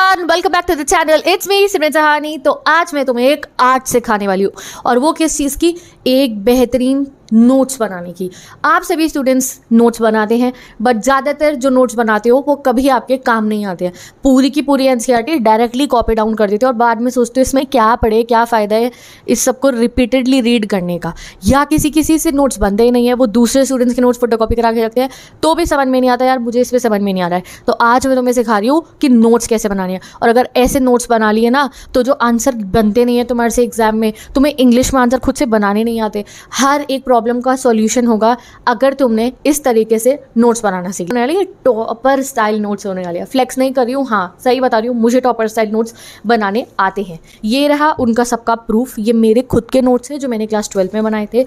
Everyone, welcome back to the channel. It's me Simran Sahni. तो आज मैं तुम्हें एक आर्ट सिखाने वाली हूँ, और वो किस चीज़ की? एक बेहतरीन नोट्स बनाने की। आप सभी स्टूडेंट्स नोट्स बनाते हैं, बट ज़्यादातर जो नोट्स बनाते हो वो कभी आपके काम नहीं आते हैं। पूरी की पूरी एनसीईआरटी डायरेक्टली कॉपी डाउन कर देते हो और बाद में सोचते हो इसमें क्या पढ़े, क्या फ़ायदा है इस सबको रिपीटेडली रीड करने का। या किसी से नोट्स बनते ही नहीं है, वो दूसरे स्टूडेंट्स के नोट्स फोटोकॉपी करा के रखते हैं, तो भी समझ में नहीं आता यार, मुझे इस पर समझ में नहीं आ रहा है। तो आज मैं तुम्हें सिखा रही हूँ कि नोट्स कैसे बनाने हैं। और अगर ऐसे नोट्स बना लिए ना, तो जो आंसर बनते नहीं है तुम्हारे से एग्जाम में, तुम्हें इंग्लिश में आंसर खुद से बनाने नहीं आते, हर एक प्रॉब्लम का सॉल्यूशन होगा अगर तुमने इस तरीके से नोट्स बनाना सीखा। होने वाली है टॉपर स्टाइल नोट्स होने वाले हैं। फ्लेक्स नहीं कर रही हूँ, हाँ सही बता रही हूँ, मुझे टॉपर स्टाइल नोट्स बनाने आते हैं। ये रहा उनका सबका प्रूफ। ये मेरे खुद के नोट्स हैं जो मैंने क्लास 12 में बनाए थे।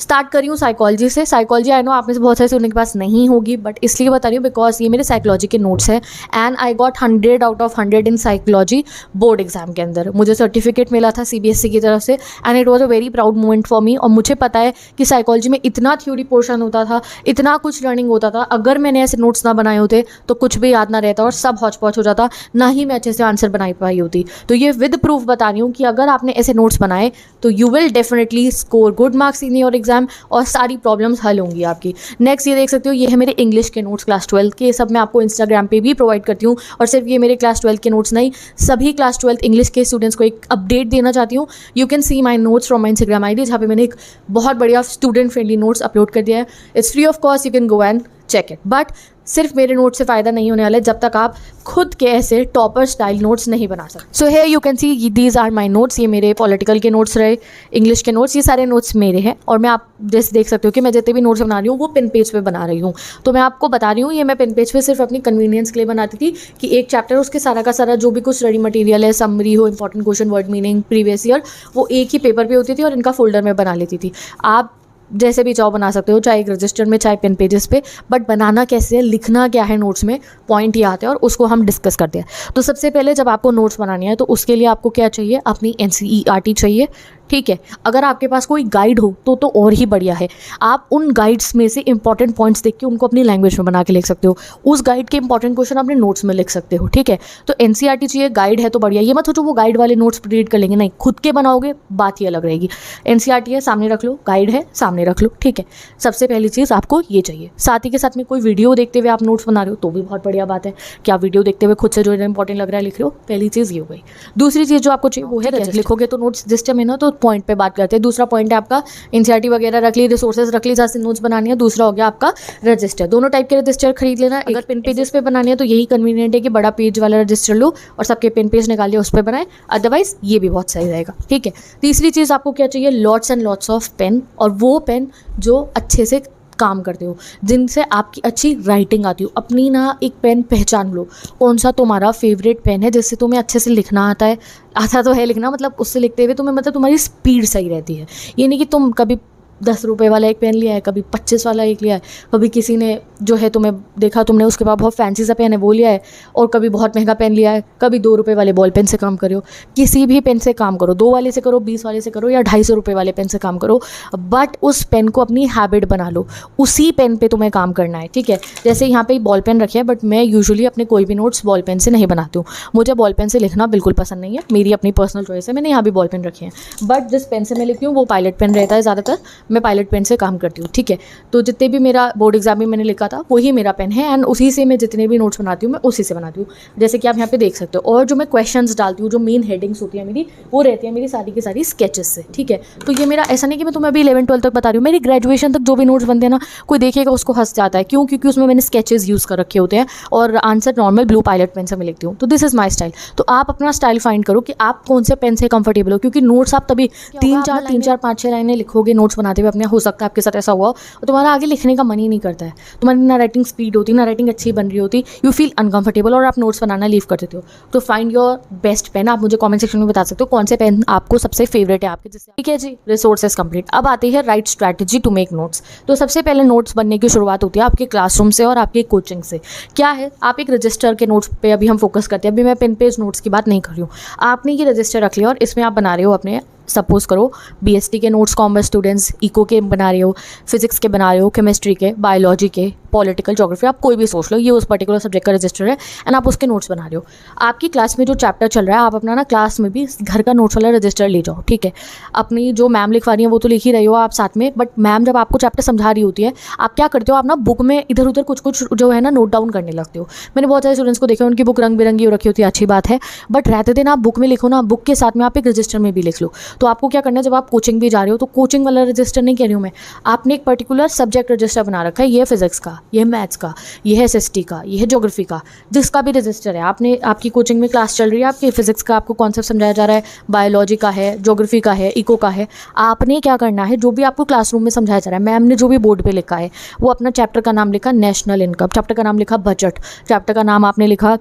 स्टार्ट करी हूँ साइकोलॉजी से। साइकोलॉजी आई नो आप में से बहुत सारे उनके पास नहीं होगी, बट इसलिए बता रही हूँ बिकॉज ये मेरे साइकोलॉजी के नोट्स हैं। And I got 100 out of 100 in psychology board exam के अंदर। मुझे सर्टिफिकेट मिला था सीबीएसई की तरफ से, and it was a very proud moment for me. और मुझे पता है कि साइकोलॉजी में इतना थ्योरी पोर्शन होता था, इतना कुछ लर्निंग होता था, अगर मैंने ऐसे नोट्स ना बनाए होते तो कुछ भी याद ना रहता और सब हौच पौच हो जाता, ना ही मैं अच्छे से आंसर बना पाई होती। तो ये विद प्रूफ बता रही हूँ कि अगर आपने ऐसे नोट्स बनाए तो you will definitely score good marks in your exam और सारी प्रॉब्लम्स हल होंगी आपकी। नेक्स्ट ये देख सकते हो, ये है मेरे इंग्लिश के नोट्स क्लास 12 के। ये सब मैं आपको इंस्टाग्राम पे भी प्रोवाइड करती हूँ। और सिर्फ ये मेरे क्लास 12 के नोट्स नहीं, सभी क्लास 12 इंग्लिश के स्टूडेंट्स को एक अपडेट देना चाहती हूँ। You can C my notes from my Instagram ID, जहाँ पे मैंने एक बहुत बढ़िया स्टूडेंट फ्रेंडली नोट्स अपलोड कर दिया है। It's free of cost, you can go and check it. But सिर्फ मेरे नोट से फ़ायदा नहीं होने वाला है जब तक आप खुद के ऐसे टॉपर स्टाइल नोट्स नहीं बना सकते। So here you can see these are my notes. ये मेरे पॉलिटिकल के नोट्स रहे, इंग्लिश के नोट्स, ये सारे नोट्स मेरे हैं। और मैं आप जैसे देख सकते हो कि मैं जितने भी नोट्स बना रही हूँ वो पेन पेज पे बना रही हूँ। तो मैं आपको बता रही हूँ, ये मैं पेन पेज पे सिर्फ अपनी कन्वीनियंस के लिए बनाती थी कि एक चैप्टर उसके सारा का सारा जो भी कुछ स्टडी मटेरियल है, समरी हो, important question, word meaning, previous year, वो एक ही पेपर पर होती थी और इनका फोल्डर में बना लेती थी। आप जैसे भी चाहो बना सकते हो, चाहे एक रजिस्टर में, चाहे पेन पेजेस पे, बट बनाना कैसे है, लिखना क्या है नोट्स में, पॉइंट ये आते हैं और उसको हम डिस्कस करते हैं। तो सबसे पहले जब आपको नोट्स बनानी है तो उसके लिए आपको क्या चाहिए? अपनी एनसीईआरटी चाहिए, ठीक है। अगर आपके पास कोई गाइड हो तो और ही बढ़िया है। आप उन गाइड्स में से इंपॉर्टेंट पॉइंट्स देख के उनको अपनी लैंग्वेज में बना के लिख सकते हो। उस गाइड के इंपॉर्टेंट क्वेश्चन अपने नोट्स में लिख सकते हो, ठीक है। तो एनसीईआरटी चाहिए, गाइड है तो बढ़िया। ये मत सोचो वो गाइड वाले नोट्स रीड कर लेंगे, नहीं, खुद के बनाओगे बात ही अलग रहेगी। एनसीईआरटी है, सामने रख लो, गाइड है, सामने रख लो, ठीक है। सबसे पहली चीज़ आपको ये चाहिए। साथ ही के साथ में कोई वीडियो देखते हुए आप नोट्स बना रहे हो तो भी बहुत बढ़िया बात है कि आप वीडियो देखते हुए खुद से जो इंपॉर्टेंट लग रहा है लिख रहे हो। पहली चीज़ ये हो गई। दूसरी चीज़ जो आपको चाहिए वो है रजिस्टर। लिखोगे तो नोट्स रजिस्टर में ना, तो पॉइंट पे बात करते हैं। दूसरा पॉइंट है आपका एनसीईआरटी वगैरह रख ली, रिसोर्सेज रख ली जहाँ से नोट्स बनानी है। दूसरा हो गया आपका रजिस्टर। दोनों टाइप के रजिस्टर खरीद लेना। अगर पेन पेजेस पे बनानी है तो यही कन्वीनियंट है कि बड़ा पेज वाला रजिस्टर लो और सबके पेन पेज निकालिए, उस पर बनाए। अदरवाइज ये भी बहुत सही रहेगा, ठीक है। तीसरी चीज़ आपको क्या चाहिए? Lots and lots of pen, और वो पेन जो अच्छे से काम करते हो, जिनसे आपकी अच्छी राइटिंग आती हो। अपनी ना एक पेन पहचान लो, कौन सा तुम्हारा फेवरेट पेन है जिससे तुम्हें अच्छे से लिखना आता है। आता तो है लिखना, मतलब उससे लिखते हुए तुम्हें मतलब तुम्हारी स्पीड सही रहती है। ये नहीं कि तुम कभी 10 रुपये वाला एक पेन लिया है, कभी 25 वाला एक लिया है, कभी किसी ने जो है तुम्हें देखा तुमने उसके बाद बहुत फैंसी सा पेन है वो लिया है, और कभी बहुत महंगा पेन लिया है, कभी 2 रुपये वाले बॉल पेन से काम करो। किसी भी पेन से काम करो, 2 वाले से करो, 20 वाले से करो, या 250 रुपये वाले पेन से काम करो, बट उस पेन को अपनी हैबिट बना लो। उसी पेन पे तुम्हें काम करना है, ठीक है। जैसे यहाँ पे बॉल पेन रखे हैं, बट मैं यूजुअली अपने कोई भी नोट्स बॉल पेन से नहीं बनाती हूँ। मुझे बॉल पेन से लिखना बिल्कुल पसंद नहीं है, मेरी अपनी पर्सनल चॉइस है। मैंने यहाँ भी बॉल पेन रखे हैं, बट जिस पेन से मैं लिखती हूँ वो पायलट पेन रहता है ज़्यादातर। मैं पायलट पेन से काम करती हूँ, ठीक है। तो जितने भी मेरा बोर्ड एग्जाम में मैंने लिखा था वही मेरा पेन है, एंड उसी से मैं जितने भी नोट्स बनाती हूँ मैं उसी से बनाती हूँ, जैसे कि आप यहाँ पे देख सकते हो। और जो मैं क्वेश्चंस डालती हूँ, जो मेन हेडिंग्स होती है मेरी, वो रहती है मेरी सारी की सारी स्केचेस से, ठीक है। तो ये मेरा ऐसा नहीं कि मैं तुम्हें अभी 11-12 तक बता रही हूँ, मेरी ग्रेजुएशन तक जो भी नोट्स बनते हैं ना, कोई देखेगा उसको हंस जाता है। क्यों? क्योंकि उसमें मैंने स्केचेस यूज़ कर रखे होते हैं और answer normal blue Pilot pen से मैं लिखती हूँ। तो दिस इज़ माई स्टाइल। तो आप अपना स्टाइल फाइंड करो कि आप कौन से पेन से कंफर्टेबल हो, क्योंकि नोट्स आप तभी 3-4 5-6 लाइनें लिखोगे नोट्स बनाते हुए अपने, हो सकता है आपके साथ ऐसा हुआ और तुम्हारा आगे लिखने का मन ही नहीं करता है, तुम्हारी ना राइटिंग स्पीड होती, ना राइटिंग अच्छी बन रही होती, यू फील अनकंफर्टेबल और आप नोट्स बनाना लीव कर देते हो। तो फाइंड योर बेस्ट पेन। आप मुझे कमेंट सेक्शन में बता सकते हो कौन से पेन आपको सबसे फेवरेट है आपके, जिससे, ठीक है जी। Resources complete. अब आती है right strategy to make notes. तो सबसे पहले नोट्स बनने की शुरुआत होती है आपके क्लासरूम से और आपके कोचिंग से। क्या है, आप एक रजिस्टर के नोट्स पे अभी हम फोकस करते हैं, अभी मैं पेन पेज नोट्स की बात नहीं कर रही हूँ। आपने ये रजिस्टर रख लिया और इसमें आप बना रहे हो अपने सपोज करो बीएसटी के नोट्स कॉमर्स स्टूडेंट्स इको के बना रहे हो, फिजिक्स के बना रहे हो, केमिस्ट्री के, बायोलॉजी के, पॉलिटिकल, ज्योग्राफी, आप कोई भी सोच लो, ये उस पर्टिकुलर सब्जेक्ट का रजिस्टर है एंड आप उसके नोट्स बना रहे हो। आपकी क्लास में जो चैप्टर चल रहा है, आप अपना ना क्लास में भी घर का नोट्स वाला रजिस्टर ले जाओ, ठीक है। अपनी जो मैम लिखवा रही है वो तो लिख ही रही हो आप साथ में, बट मैम जब आपको चैप्टर समझा रही होती है, आप क्या करते हो, आप ना बुक में इधर उधर कुछ कुछ जो है ना नोट डाउन करने लगते हो। मैंने बहुत सारे स्टूडेंट्स को देखा, उनकी बुक रंग बिरंगी हो रखी होती है, अच्छी बात है, बट रहते दिन आप बुक में लिखो ना, बुक के साथ में आप एक रजिस्टर में भी लिख लो। तो आपको क्या करना है, जब आप कोचिंग भी जा रहे हो तो कोचिंग वाला रजिस्टर नहीं कह रही हूँ मैं, आपने एक पर्टिकुलर सब्जेक्ट रजिस्टर बना रखा है, ये फिजिक्स का, ये मैथ्स का, ये है एसएसटी का, ये है ज्योग्राफी का, जिसका भी रजिस्टर है। आपने आपकी कोचिंग में क्लास चल रही है, आपकी फिजिक्स का आपको कॉन्सेप्ट समझाया जा रहा है, बायोलॉजी का है, ज्योग्राफी का है, इको का है, आपने क्या करना है, जो भी आपको क्लासरूम में समझाया जा रहा है, मैम ने जो भी बोर्ड पे लिखा है, वो अपना चैप्टर का नाम लिखा नेशनल इनकम, चैप्टर का नाम लिखा बजट, चैप्टर का नाम आपने लिखा,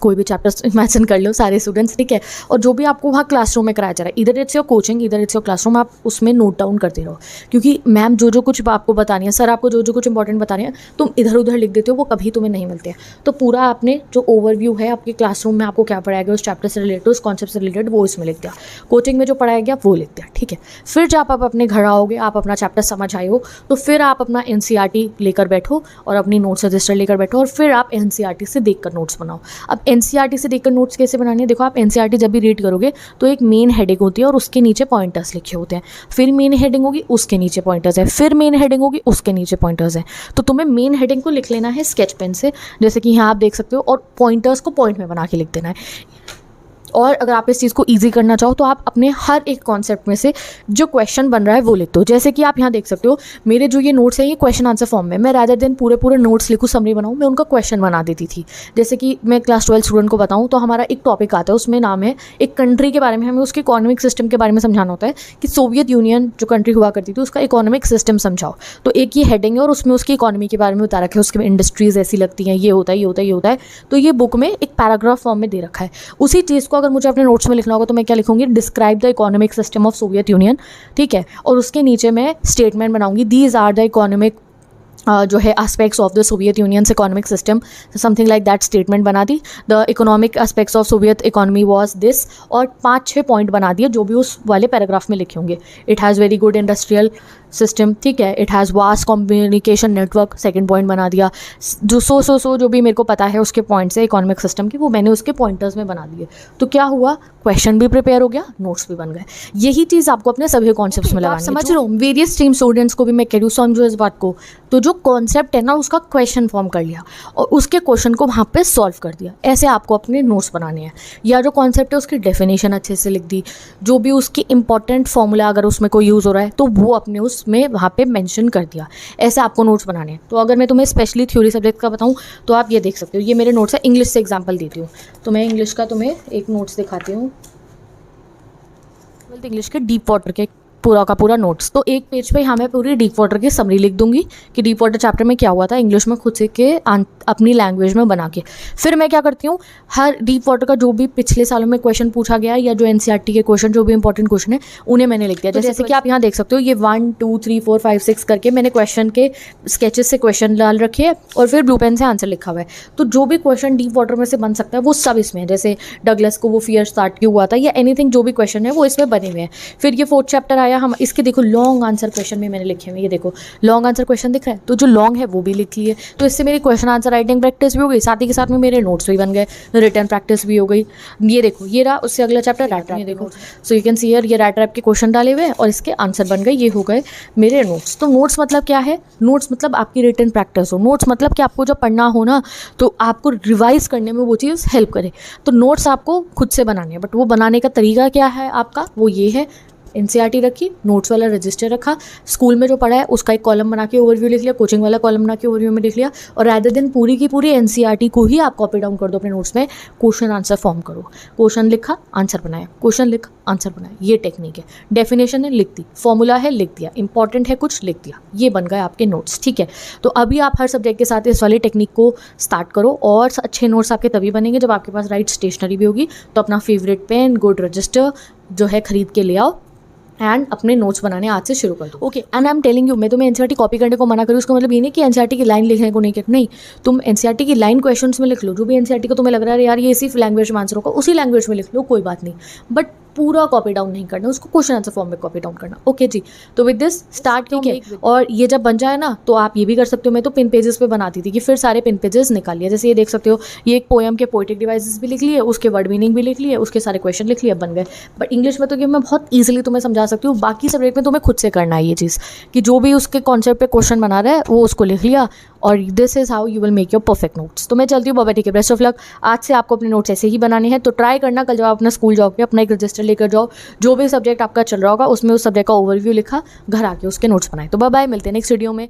कोई भी चैप्टर इमेजिन कर लो सारे स्टूडेंट्स, ठीक है। और जो भी आपको वहाँ क्लासरूम में कराया जा रहा है, इधर इट्स योर कोचिंग, इधर इट्स योर क्लासरूम, आप उसमें नोट डाउन करते रहो, क्योंकि मैम जो जो कुछ आपको बतानी है, सर आपको जो जो कुछ इंपॉर्टेंट बतानी है, तुम इधर उधर लिख देते हो, वो कभी तुम्हें नहीं मिलते हैं। तो पूरा आपने जो ओवरव्यू है आपके क्लासरूम में आपको क्या पढ़ाया गया, उस चैप्टर से रिलेटेड, उस कॉन्सेप्ट से रिलेटेड, वो इसमें लिख दिया। कोचिंग में जो पढ़ाया गया वो लिख दिया, ठीक है। फिर जब आप अपने घर आओगे, आप अपना चैप्टर समझ आए हो, तो फिर आप अपना एनसीईआरटी लेकर बैठो और अपनी नोट्स रजिस्टर लेकर बैठो, और फिर आप एनसीईआरटी से देखकर नोट्स बनाओ। अब एनसीईआरटी से देखकर नोट्स कैसे बनानी है, देखो आप एनसीईआरटी जब भी रीड करोगे तो एक मेन हेडिंग होती है और उसके नीचे पॉइंटर्स लिखे होते हैं, फिर मेन हेडिंग होगी, उसके नीचे पॉइंटर्स है, फिर मेन हेडिंग होगी, उसके नीचे पॉइंटर्स है। तो तुम्हें मेन हेडिंग को लिख लेना है स्केच पेन से, जैसे कि यहाँ आप देख सकते हो, और पॉइंटर्स को पॉइंट में बना के लिख देना है। और अगर आप इस चीज़ को ईजी करना चाहो तो आप अपने हर एक कॉन्सेप्ट में से जो क्वेश्चन बन रहा है वो लिख दो। जैसे कि आप यहाँ देख सकते हो, मेरे जो ये नोट्स हैं ये क्वेश्चन आंसर फॉर्म में, मैं रादर देन पूरे पूरे नोट्स लिखूँ, समरी बनाऊँ, मैं उनका क्वेश्चन बना देती थी। जैसे कि मैं क्लास 12 स्टूडेंट को बताऊँ तो हमारा एक टॉपिक आता है, उसमें नाम है एक कंट्री के बारे में, हमें उसके इकोनॉमिक सिस्टम के बारे में समझाना होता है कि सोवियत यूनियन जो कंट्री हुआ करती थी उसका इकोनॉमिक सिस्टम समझाओ। तो एक ये हेडिंग है और उसमें उसकी इकोनॉमी के बारे में बता रखा है, उसके इंडस्ट्रीज ऐसी लगती हैं, ये होता है, ये होता है, ये होता है। तो ये बुक में एक पैराग्राफ फॉर्म में दे रखा है। उसी चीज़ को अगर मुझे अपने नोट्स में लिखना होगा तो मैं क्या लिखूंगी, describe the economic system of Soviet union, ठीक है। और उसके नीचे मैं स्टेटमेंट बनाऊंगी, दीज आर द इकोनॉमिक जो है aspects of the Soviet unions economic system, something like that statement बना दी। The economic aspects of Soviet economy was this, और 5-6 पॉइंट बना दिए जो भी उस वाले पैराग्राफ में लिखे होंगे। It has very good industrial system, ठीक है, it has vast communication network, second point बना दिया। जो सो जो भी मेरे को पता है उसके पॉइंट्स है इकोनॉमिक सिस्टम की, वो मैंने उसके पॉइंटर्स में बना दिए। तो क्या हुआ, क्वेश्चन भी प्रिपेयर हो गया, नोट्स भी बन गए। यही चीज़ आपको अपने सभी कॉन्सेप्ट्स में लगानी है। समझ रहे हो, वेरियस स्ट्रीम स्टूडेंट्स को भी मैं कह रही हूँ, समझो इस बात को। तो जो कॉन्सेप्ट है ना, उसका क्वेश्चन फॉर्म कर लिया और उसके क्वेश्चन को वहाँ पे सॉल्व कर दिया। ऐसे आपको अपने नोट्स बनाने हैं। या जो कॉन्सेप्ट है उसकी डेफिनेशन अच्छे से लिख दी, जो भी उसकी इंपॉर्टेंट फॉर्मूला अगर उसमें कोई यूज़ हो रहा है तो वो अपने उसमें वहाँ पे मेंशन कर दिया। ऐसे आपको नोट्स बनाने हैं। तो अगर मैं तुम्हें स्पेशली थ्योरी सब्जेक्ट का बताऊँ तो आप ये देख सकते हो, ये मेरे नोट्स है। इंग्लिश से एग्जाम्पल देती हूँ, तो मैं इंग्लिश का तुम्हें एक नोट्स दिखाती हूँ, इंग्लिश के डीप वाटर के पूरा का पूरा नोट्स। तो एक पेज पे यहाँ मैं पूरी डीप वाटर की समरी लिख दूंगी कि डीप वाटर चैप्टर में क्या हुआ था, इंग्लिश में खुद से के अपनी लैंग्वेज में बना के। फिर मैं क्या करती हूँ, हर डीप वाटर का जो भी पिछले सालों में क्वेश्चन पूछा गया या जो एनसीईआरटी के क्वेश्चन जो भी इंपॉर्टेंट क्वेश्चन है उन्हें मैंने लिख दिया। तो जैसे कि आप यहाँ देख सकते हो, ये 1 2 3 4 5 6 करके मैंने क्वेश्चन के स्केचेस से क्वेश्चन डाल रखे हैं और फिर ब्लू पेन से आंसर लिखा हुआ है। तो जो भी क्वेश्चन डीप वाटर में से बन सकता है वो सब इसमें है। जैसे डगलस को वो फियर स्टार्ट क्यों हुआ था या एनीथिंग, जो भी क्वेश्चन है वो इसमें बने हुए हैं। फिर ये 4th चैप्टर आया, हम इसके देखो लॉन्ग आंसर क्वेश्चन भी मैंने लिखे हुए, ये देखो लॉन्ग आंसर क्वेश्चन दिख रहा है, तो जो लॉन्ग है वो भी लिख लिए। तो इससे मेरी क्वेश्चन आंसर राइटिंग प्रैक्टिस भी हो गई, साथ ही के साथ में मेरे नोट्स भी बन गए, रिटर्न प्रैक्टिस भी हो गई। ये देखो, ये रहा उससे अगला चैप्टर रैट रैप, ये देखो, so you can see here, ये रैट रैप के क्वेश्चन डाले हुए और इसके आंसर बन गए, ये हो गए मेरे नोट्स। तो नोट्स मतलब क्या है, नोट्स मतलब आपकी रिटर्न प्रैक्टिस हो। नोट्स मतलब कि आपको जब पढ़ना हो ना तो आपको रिवाइज करने में वो चीज़ हेल्प करे। तो नोट्स आपको खुद से बनाने हैं, बट वो बनाने का तरीका क्या है आपका, वो ये है, एनसीईआरटी रखी, नोट्स वाला रजिस्टर रखा, स्कूल में जो पढ़ा है उसका एक कॉलम बना के ओवरव्यू लिख लिया, कोचिंग वाला कॉलम बना के ओवरव्यू में लिख लिया, और रादर दिन पूरी की पूरी एनसीईआरटी को ही आप कॉपी डाउन कर दो अपने नोट्स में, क्वेश्चन आंसर फॉर्म करो। क्वेश्चन लिखा, आंसर बनाया, क्वेश्चन लिखा, आंसर बनाया, ये टेक्निक है। डेफिनेशन है, लिख दी, फॉर्मूला है, लिख दिया, इंपॉर्टेंट है कुछ, लिख दिया, ये बन गए आपके नोट्स, ठीक है। तो अभी आप हर सब्जेक्ट के साथ इस वाली टेक्निक को स्टार्ट करो, और अच्छे नोट्स आपके तभी बनेंगे जब आपके पास राइट स्टेशनरी भी होगी। तो अपना फेवरेट पेन, गुड रजिस्टर जो है खरीद के ले आओ एंड अपने नोट्स बनाने आज से शुरू कर दो। Okay, and I am telling you, मैं तुम्हें एनसीईआरटी कॉपी करने को मना करूँ, उसका मतलब ये नहीं कि एनसीईआरटी की लाइन लिखने को नहीं कहती, नहीं, तुम एनसीईआरटी की लाइन क्वेश्चंस में लिख लो, जो भी एनसीईआरटी को तुम्हें लग रहा है यार ये इसी लैंग्वेज में आंसर होगा, उसी लैंग्वेज में लिख लो, कोई बात नहीं, बट पूरा कॉपी डाउन नहीं करना, उसको क्वेश्चन आंसर फॉर्म में कॉपी डाउन करना। ओके जी, तो विद दिस स्टार्ट कीजिए। और ये जब बन जाए ना तो आप ये भी कर सकते हो, मैं तो पिन पेजेस पे बनाती थी कि फिर सारे पिन पेजेस निकाल लिए। जैसे ये देख सकते हो, ये एक पोएम के पोएटिक डिवाइसेस भी लिख लिए, उसके वर्ड मीनिंग भी लिख लिए, उसके सारे क्वेश्चन लिख लिए, बन गए। बट इंग्लिश में तो ये मैं बहुत ईजिली तुम्हें समझा सकती हूँ, बाकी सब्जेक्ट में तुम्हें खुद से करना है ये चीज़ कि जो भी उसके कॉन्सेप्ट पे क्वेश्चन बना रहा है वो उसको लिख लिया, और this is how you will make your perfect notes. तो मैं चलती हूँ बाबा, ठीक है, बेस्ट ऑफ लक। आज से आपको अपने नोट्स ऐसे ही बनाने हैं, तो ट्राई करना। कल जब आप अपना स्कूल जाओगे अपना एक रजिस्टर लेकर जाओ, जो भी सब्जेक्ट आपका चल रहा होगा उसमें उस सब्जेक्ट का ओवरव्यू लिखा, घर आके उसके नोट्स बनाए। तो बाय बाय, मिलते हैं नेक्स्ट वीडियो में।